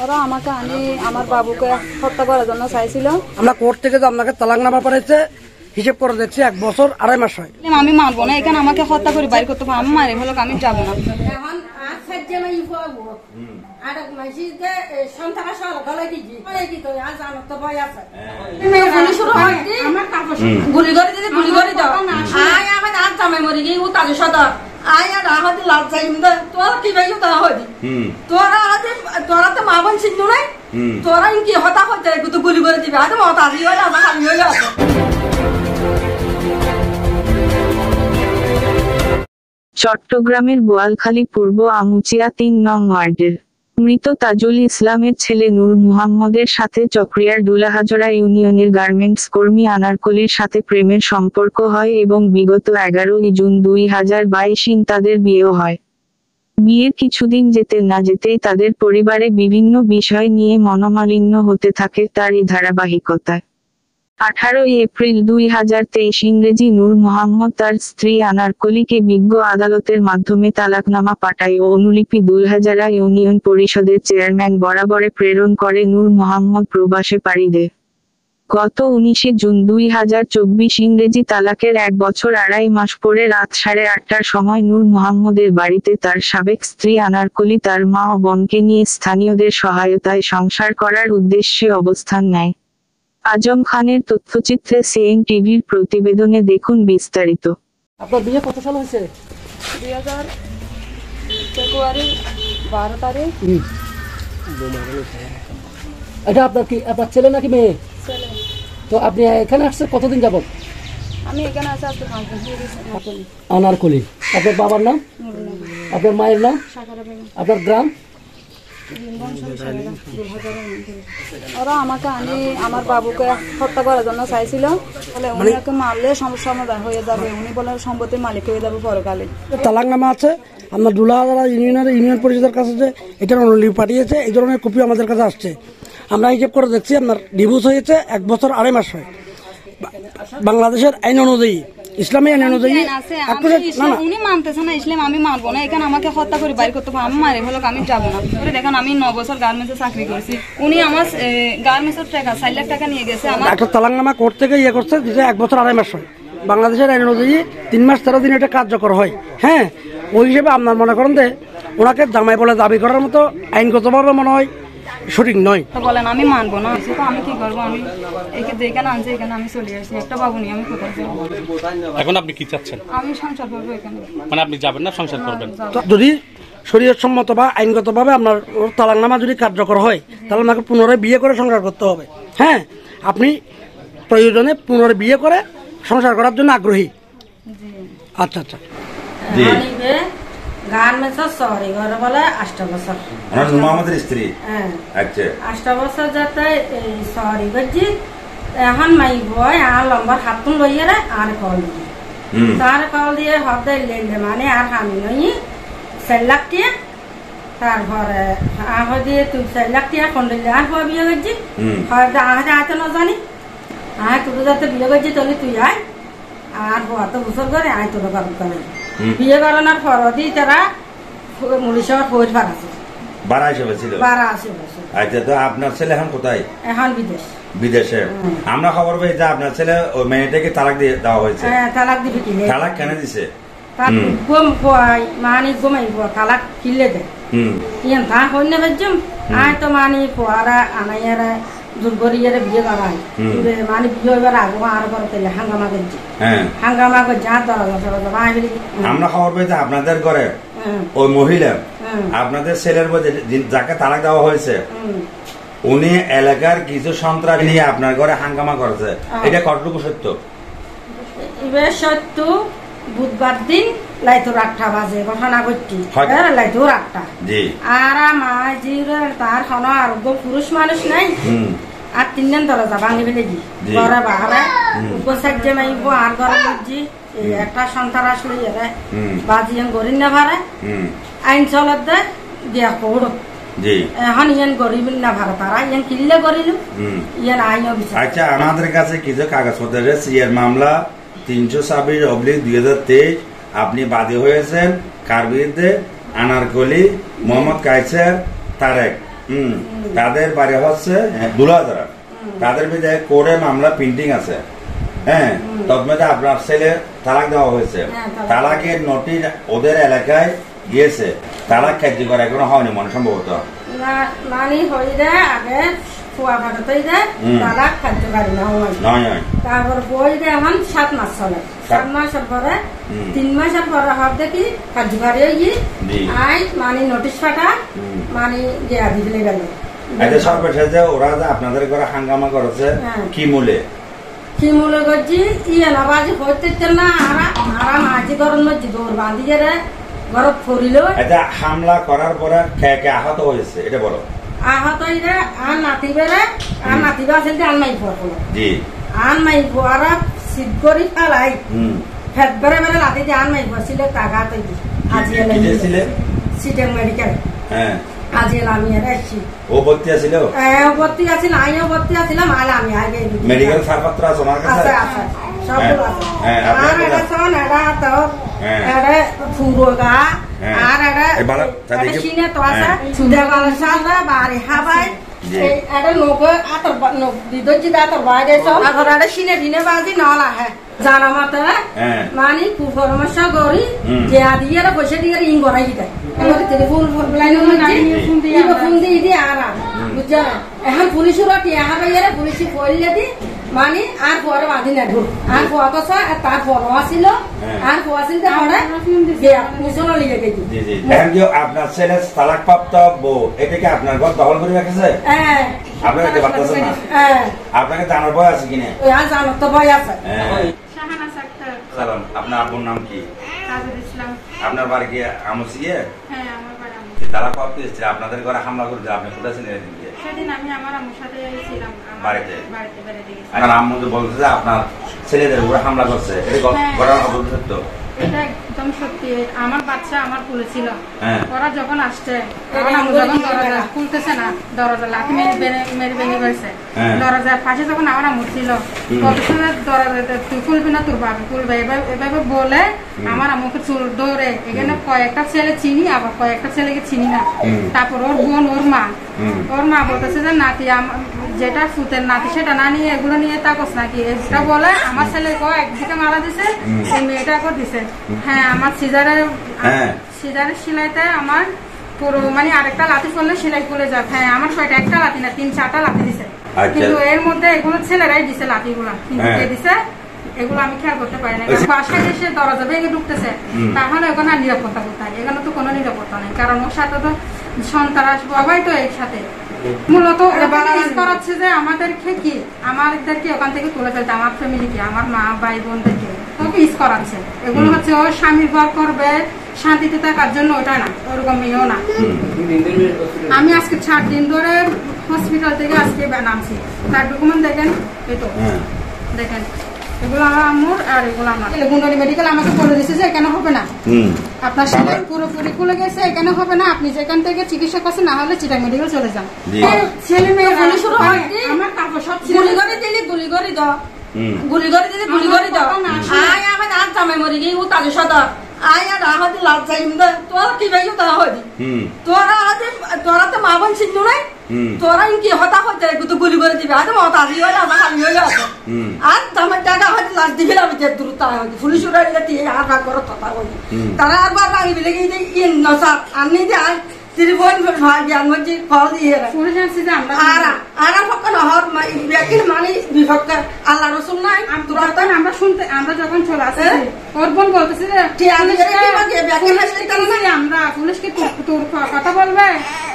ওরা আমাকে আমার বাবুকে হত্যা করার জন্য চাইছিল। আমরা কোর্ট থেকে যে আপনাকে তালাকনামা পাঠাইছে হিসেব করে দেখছি 1 বছর 2.5 মাস হয়। আমি মানবো না, এখানে আমাকে হত্যা করে বাইর করতে পারবো, আমি মারে হলো আমি যাবো না। গুলি করে দিদি, গুলি করে দাও। আমার জামাই মরে গিয়ে ও তাজু সদা আয় আর আহাতে লাল চাই তোরা কি ভাই তোরা তো মা বোন চিন্তা নাই, তোরা কি হতা হচ্ছে তো গুলি করে দিবে। আজ মত আজি হয়ে আমার আমি হয়ে আছে। চট্টগ্রামের বোয়ালখালী পূর্ব আমুচিয়া ৩ নং ওয়ার্ডের মৃত তাজুল ইসলামের ছেলে নূর মুহাম্মদের সাথে চকরিয়ার ডুলাহাজরা ইউনিয়নের গার্মেন্টস কর্মী আনারকলির সাথে প্রেমের সম্পর্ক হয় এবং বিগত ১১ জুন ২০২২ তাদের বিয়েও হয়। বিয়ের কিছুদিন যেতে না যেতেই তাদের পরিবারে বিভিন্ন বিষয় নিয়ে মনোমালিন্য হতে থাকে, তারই ধারাবাহিকতায় ১৮ এপ্রিল ২০২৩ ইংরেজি নূর মুহাম্মদ তার স্ত্রী আনারকলিকে বিজ্ঞ আদালতের মাধ্যমে তালাকনামা পাঠায় ও অনুলিপি ডুলাহাজরা ইউনিয়ন পরিষদের চেয়ারম্যান বরাবরে প্রেরণ করে। নূর মুহাম্মদ প্রবাসে পাড়ি দেয়। গত ১৯ জুন ২০২৪ ইংরেজি তালাকের ১ বছর ২.৫ মাস পরে রাত ৮:৩০টার সময় নূর মুহাম্মদের বাড়িতে তার সাবেক স্ত্রী আনারকলি তার মা ও বোনকে নিয়ে স্থানীয়দের সহায়তায় সংসার করার উদ্দেশ্যে অবস্থান নেয়। আজম খানের তথ্যচিত্রে সিএন টিভির প্রতিবেদনে দেখুন বিস্তারিত। আপনার বিয়ে কত সাল হয়েছে? ২০০০ ফেব্রুয়ারি ১২ তারিখ। এটা আপনার কি আপনার ছেলে নাকি মেয়ে? ছেলে। তো আপনি এখানে আসছে কতদিন যাবত? আমি এখানে আছি আজকে ৫ দিন। আনারকলি। আপনার বাবার নাম? আপনার মায়ের নাম? আপনার গ্রাম? ওরা আমাকে আমার বাবুকে হত্যা করার জন্য চাইছিল, বলে উনাকে মারলে সমস্যা সমাধান হয়ে যাবে, উনি বলে সম্পত্তির মালিক হয়ে যাবে পরকালে। তালাকনামা আছে আপনার ডুলাহাজরা ইউনিয়ন পরিষদের কাছে, যে এটার অনুলিপি পাঠিয়েছে, এই ধরনের কপি আমাদের কাছে আসছে। আমরা হিসেব করে দেখছি আপনার ডিভোর্স হয়েছে 1 বছর 2.5 মাস হয়। বাংলাদেশের আইন অনুযায়ী, ইসলামী আইন অনুযায়ী উনি মানতেছে না ইসলাম, আমি মানবো না, এখানে আমাকে হত্যা করে বাইর করতে পারবো, আমি মারে হলো আমি যাবো না। দেখেন আমি 9 বছর গার্মেন্টসে চাকরি করছি, উনি আমার গার্মেন্টসের টাকা 4 লাখ টাকা নিয়ে গেছে। আমার একটা তালাকনামা কোর্ট থেকে করছে যে 1 বছর 2.5 মাস হয়। বাংলাদেশের আইন অনুযায়ী 3 মাস 13 দিন এটা কার্যকর হয়। হ্যাঁ, ওই হিসেবে আপনার মনে করেন যে ওনাকে জামাই বলে দাবি করার মতো আইনগতভাবে মনে হয় সঠিক নয়। বলেন আমি মানবো না, তো আমি কি করবো? আমি যেখানে আনছি এখানে আমি চলে আসছি, একটা বাবু নিয়ে আমি কোথায় যাবো? এখন আপনি কি চাচ্ছেন? আমি সংসার করবো এখানে। মানে আপনি যাবেন না, সংসার করবেন? যদি শরীয়তসম্মত বা আইনগতভাবে আপনার তালাকনামা যদি কার্যকর হয়, তাহলে আমাকে পুনরায় বিয়ে করে সংসার করতে হবে। হ্যাঁ, আপনি প্রয়োজনে পুনরায় বিয়ে করে সংসার করার জন্য আগ্রহী? আচ্ছা আচ্ছা। গার্মেন্টস সরি ঘরে বলে 8 বছর মোহাম্মদের স্ত্রী। আচ্ছা 8 বছর যাতে সরি গজি এখন মাই বয় আর লম্বার হাতুন লইয়ে আর কল দিয়ে তার কল দিয়ে হতে লেনলে মানে আর আমি নই 4 লাখ টাকা তারপরে আহ দিয়ে তুই 4 লাখ টাকা কোন দিলে আর বিয়ে গজি হয়তো আজ না জানি তুই যাতে বিয়ে গজি তাহলে তুই আয় আর হত বছর করে আয় তোর বাবু করে বিয়ে করানোর পর দিয়ে তারা মুলিশার ফৌজ বাড়াছে 82 বছর। আচ্ছা, তো আপনার ছেলে এখন কোথায়? এখন বিদেশে। আমরা খবর পাই যে আপনার ছেলে ওই মেয়েটাকে তালাক দিয়ে দেওয়া হয়েছে। তালাক দিবি কি? তালাক কেন দিছে? মানি ঘুমাইব তালাক কিনলে দেয় ইয়ান তা হইনে বেজম আয় তো মানি পোয়ারা আনাইয়ারা দুর্গরিয়ারে বিয়ে করায় মানে বিয়ে হইবার আগে আর করতে হাঙ্গামা করছে। হাঙ্গামা করে যা দরজা আমরা খবর পাই যে আপনাদের ঘরে ওই মহিলা আপনাদের ছেলের মধ্যে যাকে তালাক দেওয়া হয়েছে উনি এলাকার কিছু সন্ত্রাস নিয়ে আপনার ঘরে হাঙ্গামা করেছে, এটা কতটুকু সত্য? এবার সত্য। বুধবার দিন লাইতো 8টা বাজে ঘটনা করছি, লাইতো 8টা আর মা জিরা তার কোনো আরোগ্য পুরুষ মানুষ নাই আর 3 দিন দরজা ভাঙি ফেলে দি ঘরে বাহারে উপসার যে মাইব আর ঘরে বুঝছি একটা সন্তান আসলে এরা বাজিয়ান গরিব না ভাড়া আইন চলত দেয় দিয়া পৌড় এখন ইয়ান গরিব না ভাড়া তারা ইয়ান কিনলে গরিল ইয়ান আইনও বিচার। আচ্ছা, আমাদের কাছে কিছু কাগজপত্র রয়েছে, এর মামলা 326/2023 আপনি বাদী হয়েছেন কার বিরুদ্ধে? আনারকলি মোহাম্মদ কায়সার তারেক তাদের বাড়ি হচ্ছে দুলাহাজারা, তাদের বিরুদ্ধে কোর্টে মামলা প্রিন্টিং আছে। হ্যাঁ, তদমতে আপনার ছেলে তালাক দেওয়া হয়েছে, তালাকের নোটিশ ওদের এলাকায় গিয়েছে, তালাক কার্যকর এখনো হয়নি মনে সম্ভবত। মানে হইলে আগে কুয়াকাটাতেই যে তালাক কার্যকারী নয়, তারপর বই যে এখন 7 মাস চলে, 7 মাসের পরে 3 মাসের পরে হব দেখি কার্যকারী হয়ে আই মানে নোটিশ পাঠা মানে দেয়া দিলে গেল। আচ্ছা, সর্বশেষ যে ওরা যে আপনাদের ঘরে হাঙ্গামা করেছে কি মূলে করছি ইয়ে নাবাজি হইতে না, আর মাঝি গরম মধ্যে দৌড় বাঁধি গেলে ঘর ফরিল। আচ্ছা, হামলা করার পরে কে কে আহত হয়েছে এটা বলো। আহত হইলে আর নাতি বেড়ে আর নাতিবা আছে আন মাই পড়লো, আন মাই পড়া সিদ্ধ করে ফেলাই ফেট বেড়ে বেড়ে লাতি দিয়ে আন মাই পড়ছিল টাকা তৈরি আজিয়ে সিটের মেডিকেল। হ্যাঁ, আজিয়ে আমি আসছি। ও ভর্তি আছিল? হ্যাঁ, ভর্তি আছিল, আমিও ভর্তি আছিলাম। আলে আমি আগে মেডিকেল ছাড়পত্র আছে আমার কাছে? আছে, সবগুলো আছে। আর এটা শোন, এটা তো এটা ফুরোগা আর এটা সিনে তো আছে দেওয়াল সাজা বাড়ি হাবাই এটা লোক আতর দিদজি আতর বাইরে সব আর এটা সিনে দিনে বাজি নলা হ্যাঁ জানা মতে মানে কুপরামর্শ করি যে আদিয়ে পয়সা দিয়ে ইন করাই দেয়। আমাদের টেলিফোন লাইন ফোন দিয়ে দিয়ে আর বুঝা এখন পুলিশের টিয়া পুলিশ পড়লে দি মানে আর পরে বাঁধি না ঢুক আর পথ তার ফোন আসছিল আর ফোন আসছিল মুসল লিগে গেছি। আপনার ছেলে তালাক প্রাপ্ত বউ এটাকে আপনার ঘর দখল করে রেখেছে? আপনাকে দেখতে পাচ্ছেন না? আপনাকে জানার ভয় আছে কিনা? জানার তো ভয় আছে। আপনার আব্বুর নাম কি? আপনার বাড়ি কি আমসিয়ে? তারা কত এসেছিল আপনাদের ঘরে হামলা করেছে? আপনি কোথায় ছিলেন সেদিন? আমি আমার আম্মুর সাথে ছিলাম বাড়িতে। আপনার আম্মু তো বলছে যে আপনার ছেলেদের উপরে হামলা করছে, এটা ঘটনা সত্য? এটা একদম সত্যি। আমার বাচ্চা আমার কুলে ছিল, ওরা যখন আসছে আম্মু যখন দরজা খুলতেছে না, দরজা লাথি মেরে ভেঙে ফেলছে। দরজার পাশে যখন আমার আম্মু ছিল, দরজা তুই খুলবি না, তোর বাবা খুলবে এভাবে বলে আমার আম্মুকে চুল দৌড়ে। এখানে কয়েকটা ছেলে চিনি, আবার কয়েকটা ছেলেকে চিনি না। তারপর ওর বোন, ওর মা বলতেছে যে নাতি যেটা ফুতের নাতি সেটা না নিয়ে এগুলো নিয়ে তাকস নাকি, এটা বলে আমার ছেলেকে একদিকে মারা দিছে, এই মেয়েটাকে দিছে। হ্যাঁ, আমার সিজারের সেলাইতে আমার পুরো মানে আরেকটা লাথি করলে সেলাই খুলে যাক। হ্যাঁ, আমার কয়টা একটা লাথি না 3-4টা লাথি দিছে, কিন্তু এর মধ্যে এগুলো ছেলেরাই দিছে লাথিগুলা, কিন্তু কে দিছে এগুলো আমি খেয়াল করতে পারি না। বাসায় এসে দরজা ভেঙে ঢুকতেছে, তাহলে ওখানে আর নিরাপত্তা কোথায়? এখানে তো কোনো নিরাপত্তা নেই, কারণ ওর সাথে তো সন্ত্রাস সবাই তো একসাথে। মূলত করাচ্ছে যে আমাদেরকে কি আমাদেরকে ওখান থেকে তুলে ফেলতে, আমার ফ্যামিলিকে, আমার মা ভাই বোনদেরকে ওকে ইস করাচ্ছে। এগুলো হচ্ছে ও স্বামীর ঘর করবে শান্তিতে থাকার জন্য, ওটা না, ওরকম মেয়েও না। আমি আজকে 4 দিন ধরে হসপিটাল থেকে আজকে নামছি, তার ডকুমেন্ট দেখেন, এই তো দেখেন, এগুলো আমার আম্মুর আর এগুলো আমার। গুন্ডারি মেডিকেল আমাকে বলে দিচ্ছে যে এখানে হবে না, আপনার সাথে পুরোপুরি খুলে গেছে, এখানে হবে না, আপনি যেখান থেকে চিকিৎসা করছেন না হলে চিটাং মেডিকেল চলে যান। ছেলে মেয়ে আমার কাপড় সব গুলি করে দিলি, গুলি করে দাও, গুলি করে দিলি, গুলি করে দাও। আয় আমার আর জামাই মরি গিয়ে ও তাদের সদা আয় আর আহাতে লাভ যাই তোর কি ভাই তা হবি তোরা তো মা বোন চিন্তু নাই, তোরা কি হতা হতে তো গুলি করে দিবে। আজ মত আজি হলে আমার হাবি হয়ে আছে আর জামাই টাকা হয়তো লাভ দিবি না, আমি দূর তা হয় পুলিশ উড়াই যাতে আর ভাগ করো তথা হই তারা আর বার লাগি বিলে গিয়ে নসা আনি দিয়ে আয় ত্রিভুবন ভাই জ্ঞান মধ্যে ফল দিয়ে মানে বিভক্ত আল্লাহ রসুল নাই। আমরা শুনতে, আমরা যখন চলে আসি ওর বোন বলতেছে আমরা পুলিশকে তোর কথা বলবে,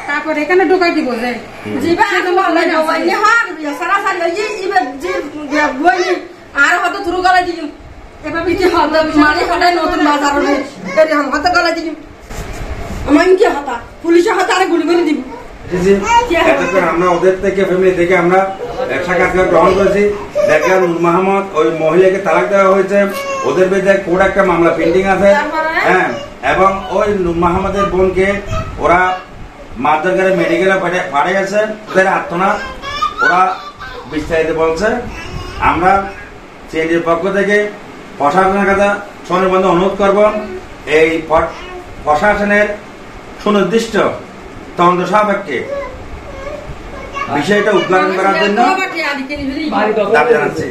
তারপর এখানে ঢুকাই দিব যে আর হয়তো শুরু করে দিই এভাবে কি হবে মানে নতুন বাজার হয়তো গলা দিই আমার কি হতা পুলিশের হাতে আরে গুলি করে দিব। আমরা ওদের থেকে ফ্যামিলি থেকে আমরা সাক্ষাৎকার গ্রহণ করেছি, দেখলাম নূর মোহাম্মদ ওই মহিলাকে তালাক দেওয়া হয়েছে, ওদের বিরুদ্ধে কোর্ট একটা মামলা পেন্ডিং আছে। হ্যাঁ, এবং ওই নূর মোহাম্মদের বোনকে ওরা মারধর করে মেডিকেলে পাঠিয়েছে, ওদের আত্মনাথ ওরা বিস্তারিত বলছে। আমরা সিআইডির পক্ষ থেকে প্রশাসনের কাছে সনির্বন্ধ অনুরোধ করব, এই প্রশাসনের সুনির্দিষ্ট তদন্ত সাপেক্ষে বিষয়টা উদ্ঘাটন করার জন্য দাবি জানাচ্ছি।